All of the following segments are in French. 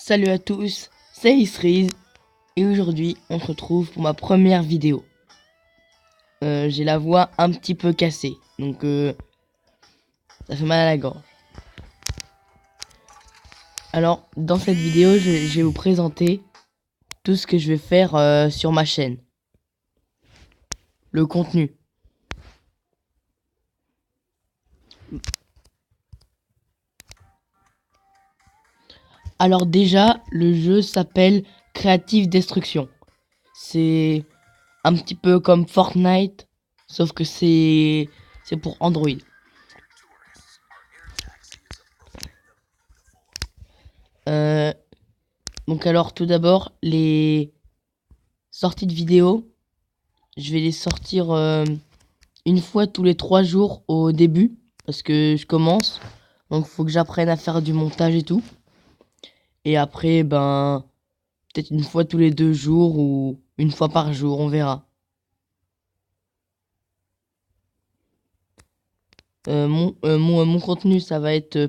Salut à tous, c'est Isriz et aujourd'hui on se retrouve pour ma première vidéo. J'ai la voix un petit peu cassée, donc ça fait mal à la gorge. Alors dans cette vidéo je vais vous présenter tout ce que je vais faire sur ma chaîne. Le contenu. Alors déjà le jeu s'appelle Creative Destruction. C'est un petit peu comme Fortnite, sauf que c'est pour Android. Donc alors tout d'abord les sorties de vidéos, je vais les sortir une fois tous les 3 jours au début parce que je commence, donc faut que j'apprenne à faire du montage et tout. Et après ben peut-être une fois tous les 2 jours ou une fois par jour, on verra. Mon contenu ça va être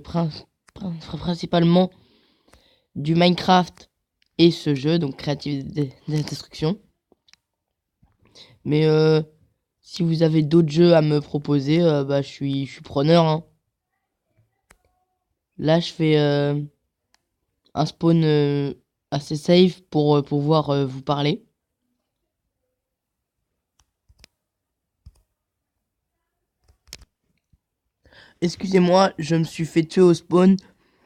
principalement du Minecraft et ce jeu, donc Creative Destruction. Mais si vous avez d'autres jeux à me proposer, bah je suis preneur, hein. Là je fais un spawn assez safe pour pouvoir vous parler. Excusez-moi, je me suis fait tuer au spawn,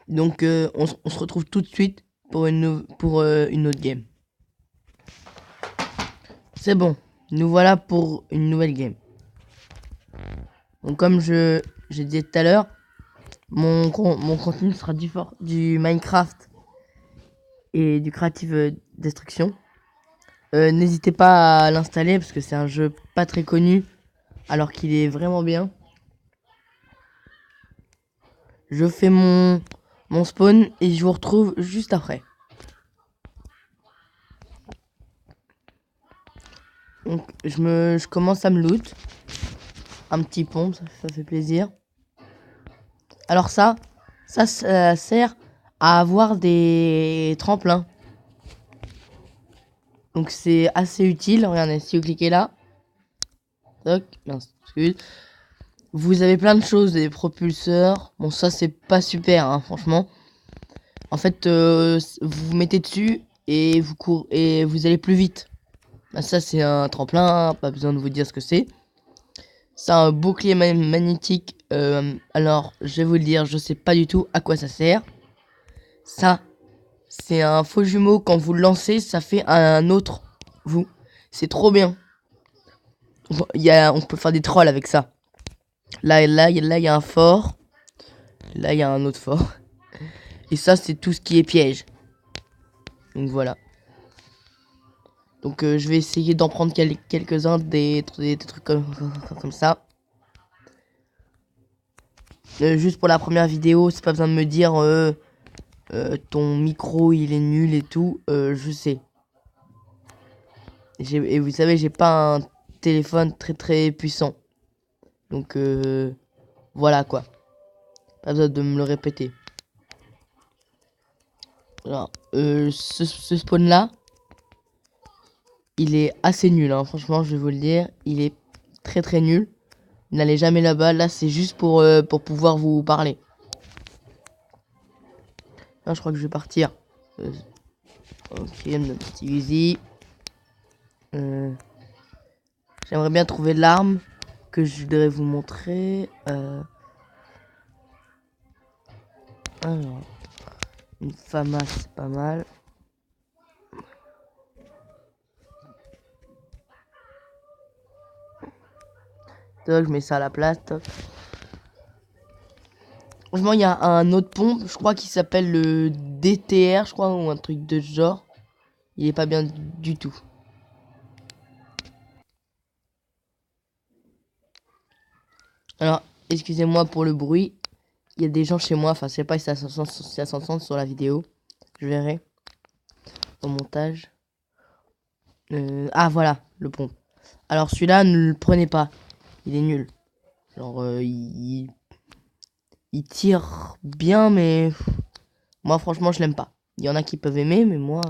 donc on se retrouve tout de suite pour une autre game. C'est bon, nous voilà pour une nouvelle game. Donc comme j'ai dit tout à l'heure, mon contenu sera du Minecraft et du Creative Destruction. N'hésitez pas à l'installer parce que c'est un jeu pas très connu alors qu'il est vraiment bien. Je fais mon spawn et je vous retrouve juste après. Donc je commence à me loot. Un petit pont, ça fait plaisir. Alors ça sert à avoir des tremplins. Donc c'est assez utile. Regardez, si vous cliquez là. Toc, mince, excuse. Vous avez plein de choses, des propulseurs. Bon, ça c'est pas super, hein, franchement. En fait, vous vous mettez dessus et vous courez et vous allez plus vite. Bah, ça c'est un tremplin, pas besoin de vous dire ce que c'est. C'est un bouclier magnétique. Alors, je vais vous le dire, je sais pas du tout à quoi ça sert. Ça, c'est un faux jumeau. Quand vous le lancez, ça fait un autre vous. C'est trop bien. On peut faire des trolls avec ça. Là, il y a un fort. Là, il y a un autre fort. Et ça, c'est tout ce qui est piège. Donc voilà. Donc je vais essayer d'en prendre quelques-uns des trucs comme ça. Juste pour la première vidéo, c'est pas besoin de me dire ton micro il est nul et tout. Je sais. Et vous savez, j'ai pas un téléphone très puissant. Donc voilà quoi. Pas besoin de me le répéter. Alors, ce spawn là, il est assez nul, hein. Franchement, je vais vous le dire. Il est très nul. N'allez jamais là-bas. Là, c'est juste pour pouvoir vous parler. Là, je crois que je vais partir. Ok, notre petit Uzi. J'aimerais bien trouver l'arme que je devrais vous montrer. Alors, une FAMAS, c'est pas mal. Donc, je mets ça à la place. Top. Franchement, il y a un autre pont, je crois qu'il s'appelle le DTR, je crois, ou un truc de ce genre. Il est pas bien du tout. Alors, excusez-moi pour le bruit. Il y a des gens chez moi, enfin, je sais pas si ça s'entend sur la vidéo. Je verrai. Au montage. Ah, voilà, le pont. Alors, celui-là, ne le prenez pas. Il est nul. Genre, il tire bien, mais moi, franchement, je l'aime pas. Il y en a qui peuvent aimer, mais moi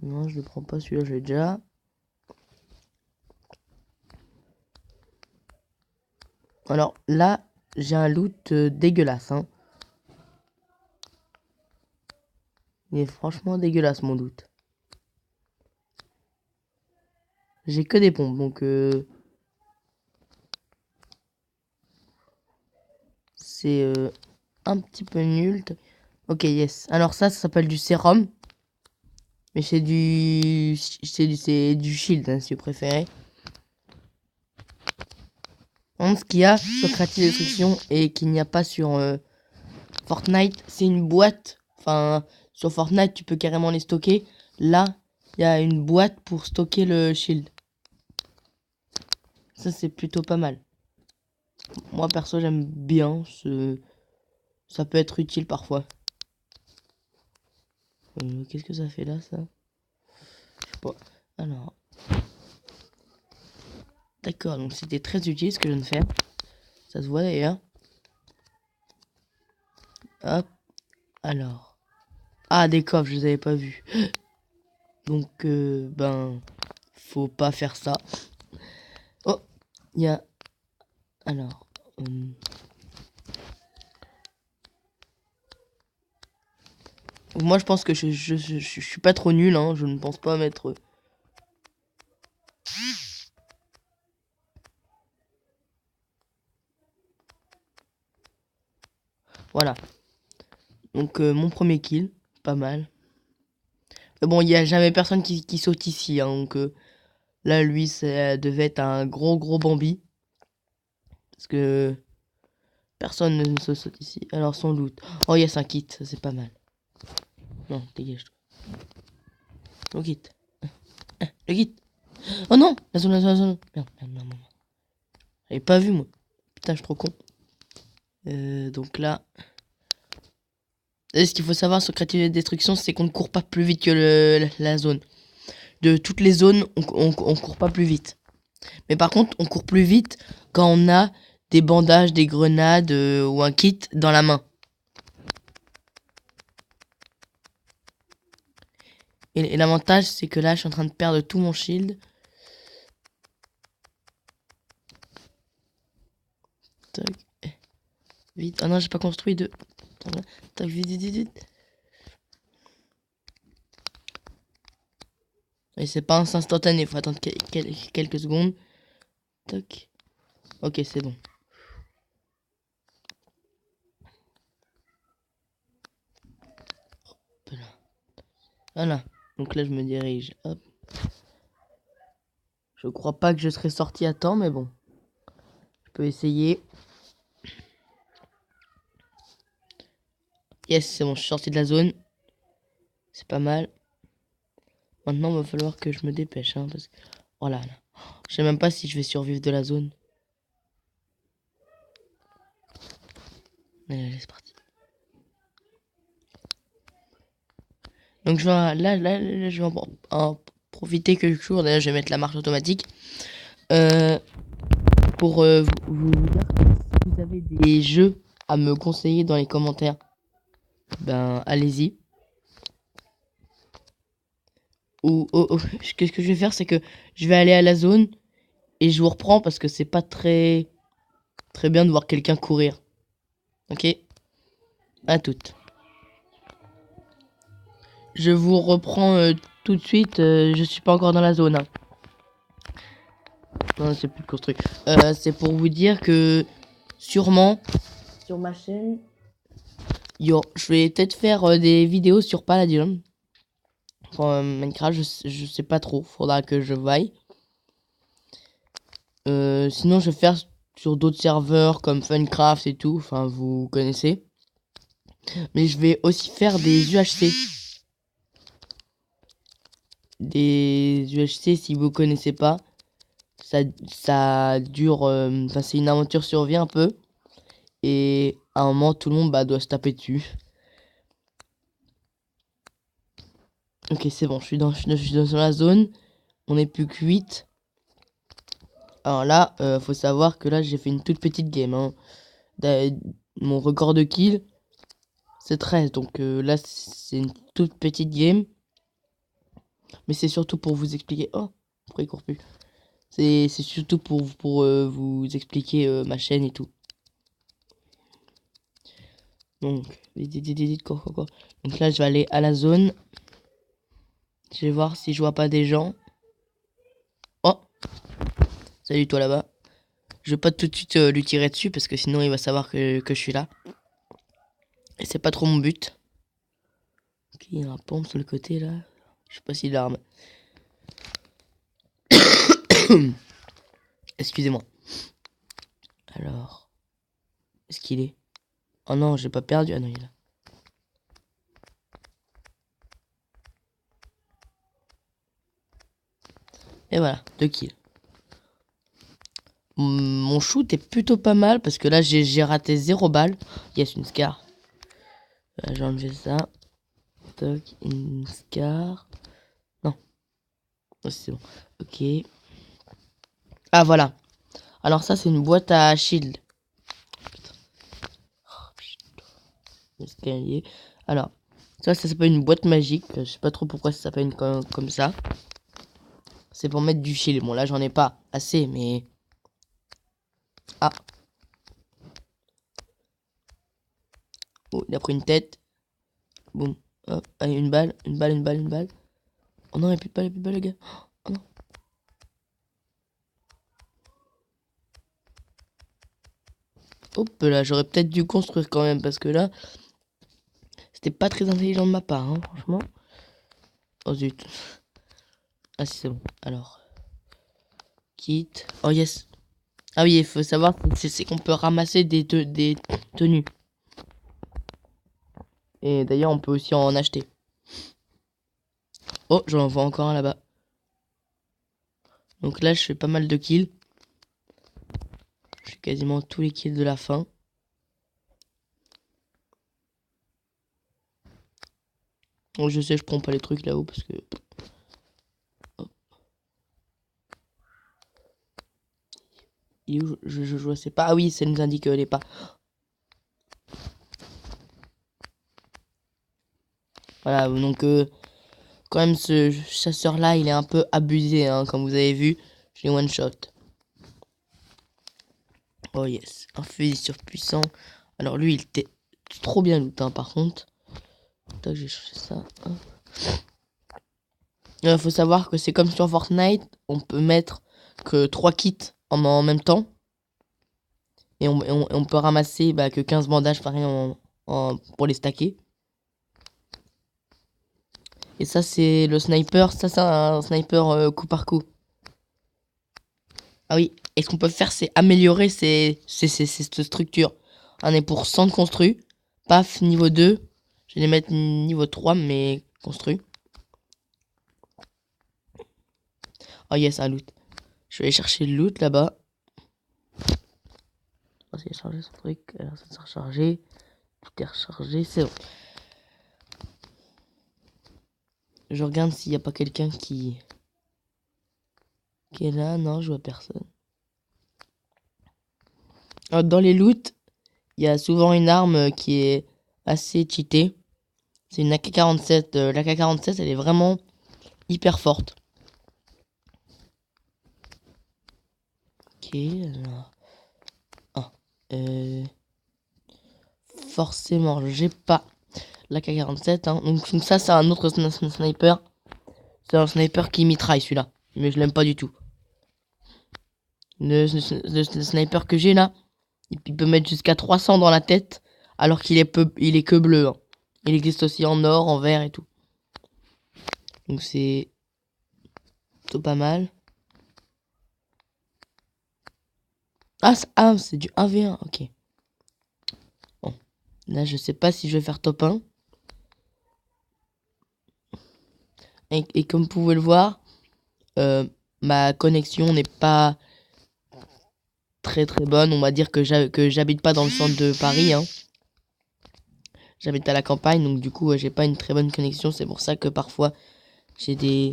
je le prends pas, celui-là, j'ai déjà. Alors là, j'ai un loot dégueulasse. Hein. Il est franchement dégueulasse, mon loot. J'ai que des pompes, donc c'est un petit peu nul. Ok, yes. Alors ça s'appelle du sérum. Mais c'est du shield, hein, si vous préférez. Ce qu'il y a sur Creative Destruction et qu'il n'y a pas sur Fortnite, c'est une boîte. Enfin, sur Fortnite, tu peux carrément les stocker. Là, il y a une boîte pour stocker le shield. Ça, c'est plutôt pas mal. Moi, perso, j'aime bien. Ça peut être utile parfois. Qu'est-ce que ça fait là, ça? Je sais pas. Alors. D'accord, donc c'était très utile ce que je viens de faire. Ça se voit d'ailleurs. Hop. Alors. Ah, des coffres, je les avais pas vus. Donc, ben, faut pas faire ça. Oh, il y a... Alors... moi, je pense que je suis pas trop nul, hein. Je ne pense pas mettre... Voilà. Donc, mon premier kill. Pas mal. Mais bon, il n'y a jamais personne qui saute ici, hein. Donc, là, lui, ça devait être un gros Bambi. Parce que... personne ne se saute ici. Alors, son loot. Oh, il y a 5 kits. Ça, c'est pas mal. Non, dégage-toi. Le kit. Le kit. Oh non, la zone. Merde. J'avais pas vu, moi. Putain, je suis trop con. Donc là... Et ce qu'il faut savoir sur Creative Destruction, c'est qu'on ne court pas plus vite que la zone. De toutes les zones, on court pas plus vite. Mais par contre, on court plus vite quand on a des bandages, des grenades ou un kit dans la main. Et l'avantage, c'est que là, je suis en train de perdre tout mon shield. Tac. Vite. Ah non, j'ai pas construit de... Tac, vite. Et c'est pas instantané, faut attendre quelques secondes. Tac. Ok, c'est bon. Hop là. Voilà. Donc là, je me dirige. Hop. Je crois pas que je serai sorti à temps, mais bon. Je peux essayer. Yes, c'est bon, je suis sorti de la zone. C'est pas mal. Maintenant, il va falloir que je me dépêche. Hein, parce que... oh là là. Je sais même pas si je vais survivre de la zone. Allez, c'est parti. Donc, là, je vais en profiter quelques jours. D'ailleurs, je vais mettre la marche automatique. Pour vous dire que si vous avez des jeux à me conseiller dans les commentaires, ben, allez-y. Ou qu'est-ce que je vais faire, c'est que je vais aller à la zone et je vous reprends parce que c'est pas très bien de voir quelqu'un courir. Ok, à toutes. Je vous reprends tout de suite. Je suis pas encore dans la zone. Hein. Non, c'est plus construit. C'est pour vous dire que sûrement sur ma chaîne, je vais peut-être faire des vidéos sur Palladium. Minecraft, je sais pas trop. Faudra que je vaille. Sinon, je vais faire sur d'autres serveurs comme Funcraft et tout. Enfin, vous connaissez. Mais je vais aussi faire des UHC. Des UHC, si vous connaissez pas. Ça dure... Enfin, c'est une aventure survie un peu. Et à un moment, tout le monde doit se taper dessus. Ok, c'est bon. Je suis dans la zone. On est plus que 8. Alors là, faut savoir que là, j'ai fait une toute petite game. Hein. Mon record de kill, c'est 13. Donc là, c'est une toute petite game. Mais c'est surtout pour vous expliquer. Oh, pourquoi il court plus? C'est surtout pour vous expliquer ma chaîne et tout. Donc, quoi. Donc là, je vais aller à la zone. Je vais voir si je vois pas des gens. Oh, salut toi là-bas. Je vais pas tout de suite lui tirer dessus parce que sinon il va savoir que je suis là. Et c'est pas trop mon but. Ok, il y a un pompe sur le côté là. Je sais pas s'il a l'arme. Excusez-moi. Alors, est-ce qu'il est? Oh non, j'ai pas perdu. Ah non, il est là. Et voilà, 2 kills. Mon shoot est plutôt pas mal parce que là j'ai raté 0 balle. Yes, une scar. J'ai enlevé ça. Toc, une scar. Non. Oh, c'est bon. Ok. Ah voilà. Alors ça c'est une boîte à shield. Escalier. Alors, ça s'appelle une boîte magique. Je sais pas trop pourquoi ça s'appelle comme ça. C'est pour mettre du shield. Bon là j'en ai pas assez mais... Ah. Oh, il a pris une tête. Boum. Hop. Allez, une balle. Une balle, une balle, une balle. Oh non, il n'y a plus de balle, il n'y a plus de balle les gars. Oh non. Hop là, j'aurais peut-être dû construire quand même parce que là, c'était pas très intelligent de ma part, hein, franchement. Oh zut. Ah si, c'est bon. Alors, quitte. Oh yes. Ah oui, il faut savoir, c'est qu'on peut ramasser des tenues. Et d'ailleurs, on peut aussi en acheter. Oh, j'en vois encore un là-bas. Donc là, je fais pas mal de kills. Je fais quasiment tous les kills de la fin. Donc je sais, je prends pas les trucs là-haut parce que... Hop. Il est où je sais pas. Ah oui, ça nous indique les pas. Voilà, donc quand même ce chasseur là il est un peu abusé hein, comme vous avez vu. Je l'ai one shot. Oh yes, un fusil surpuissant. Alors lui il était trop bien loot hein, par contre. Tac, j'ai cherché ça. Faut savoir que c'est comme sur Fortnite, on peut mettre que 3 kits en même temps. Et on peut ramasser que 15 bandages pareil pour les stacker. Et ça c'est le sniper, ça c'est un sniper coup par coup. Ah oui, et ce qu'on peut faire, c'est améliorer cette structure. On est pour 100 construit. Paf, niveau 2. Je vais les mettre niveau 3, mais construit. Oh yes, un loot. Je vais aller chercher le loot là-bas. On va essayer de charger son truc. Alors, ça s'est rechargé. Tout est rechargé, c'est bon. Je regarde s'il n'y a pas quelqu'un qui est là. Non, je vois personne. Alors, dans les loots, il y a souvent une arme qui est assez cheatée. C'est une AK-47. L'AK-47, elle est vraiment hyper forte. Ok, alors... Ah, forcément, j'ai pas l'AK-47. Hein. Donc ça, c'est un autre sniper. C'est un sniper qui mitraille, celui-là. Mais je l'aime pas du tout. Le sniper que j'ai là, il peut mettre jusqu'à 300 dans la tête, alors il est que bleu. Hein. Il existe aussi en or, en vert et tout. Donc c'est plutôt pas mal. Ah, c'est du 1v1, ok. Bon. Là, je sais pas si je vais faire top 1. Et comme vous pouvez le voir, ma connexion n'est pas très très bonne. On va dire que j'habite pas dans le centre de Paris. Hein. J'habite à la campagne, donc du coup, j'ai pas une très bonne connexion. C'est pour ça que parfois, j'ai des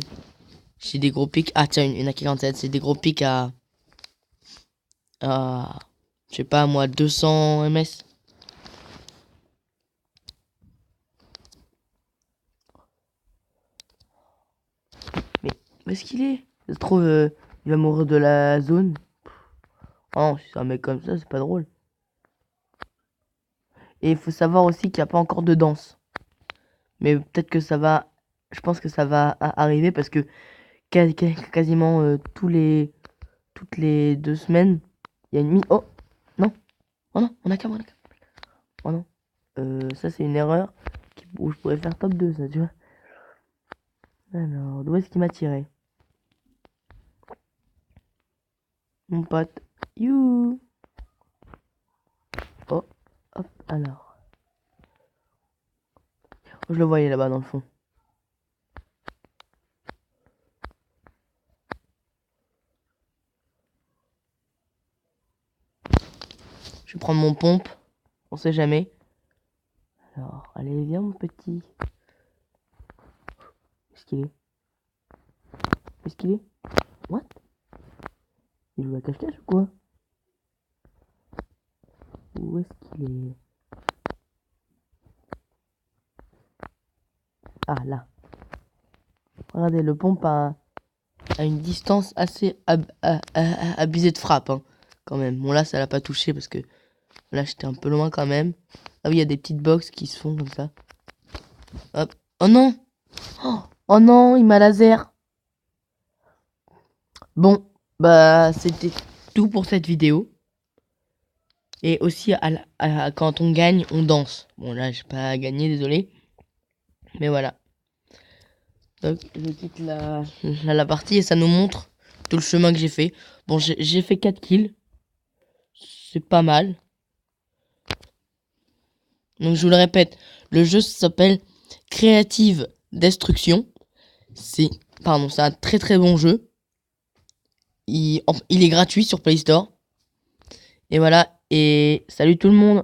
gros pics. Ah tiens, une AK-47, c'est des gros pics à je sais pas moi, 200 ms. Où est-ce qu'il est? Ça se trouve, il va mourir de la zone. Oh non, si c'est un mec comme ça, c'est pas drôle. Et il faut savoir aussi qu'il n'y a pas encore de danse. Mais peut-être que ça va... Je pense que ça va arriver parce que quasiment toutes les 2 semaines, il y a une mise... Oh non. Oh non, on a qu'à. Oh non. Ça c'est une erreur où je pourrais faire top 2, ça, tu vois. Alors, d'où est-ce qu'il m'a tiré? Mon pote. You. Oh, hop, alors. Oh, je le voyais là-bas dans le fond. Je vais prendre mon pompe. On sait jamais. Alors, allez, viens mon petit. Où est-ce qu'il est? Où est-ce qu'il est? What? Il joue à cache-cache ou quoi? Où est-ce qu'il est? Ah, là. Regardez, le pompe a une distance assez abusée de frappe, hein, quand même. Bon, là, ça l'a pas touché parce que là, j'étais un peu loin quand même. Ah oui, il y a des petites box qui se font comme ça. Hop. Oh non! Oh non, il m'a laser. Bon, bah, c'était tout pour cette vidéo. Et aussi, quand on gagne, on danse. Bon, là, j'ai pas gagné, désolé. Mais voilà. Donc, je quitte la partie et ça nous montre tout le chemin que j'ai fait. Bon, j'ai fait 4 kills. C'est pas mal. Donc, je vous le répète, le jeu s'appelle Creative Destruction. C'est un très très bon jeu. Il est gratuit sur Play Store. Et voilà. Et salut tout le monde.